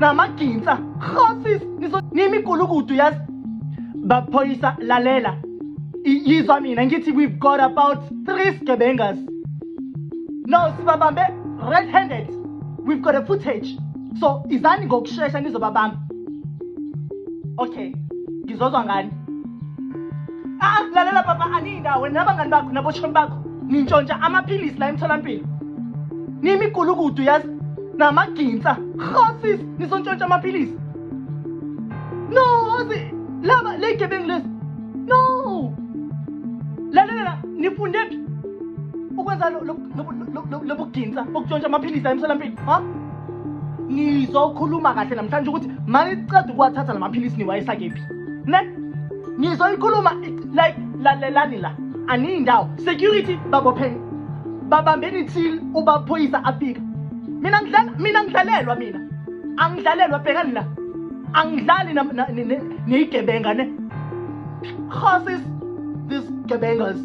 namaginsa khosis nimigulukudu yazi baphoyisa lalela yizwa mina ngithi we've got about 3 sgebengers. No sibabambe red-handed. We've got a footage. So izani ngokushesha nizobabamba. Okay, ngizozwa ngani? Lalela papa anindawo nabangani bakho naboshoni bakho nintshontsha amaphilisi la emtholampilo. Nimigulukudu yazi namaginsa khosis nisontshontsha amaphilisi. No, laba legebengu lesi. No. Lalela nifunde phi? Ukwenza lobuginsa bokutshontsha amaphilisi la emtholampilo, ha? Ngizokhuluma kahle namhlanje ukuthi maniceda ukuwathatha lamaphilisi niwayisa kephi. Ne? Ngizoyikhuluma like lalelani la. Anindawo. Security babopheni. Babambeni till ubaphoyisa afika. Mina ngidlalelwa mina. Angidlalelwa bhekani la. Angidlali neyigebenga ne. Khosisi these gebengers.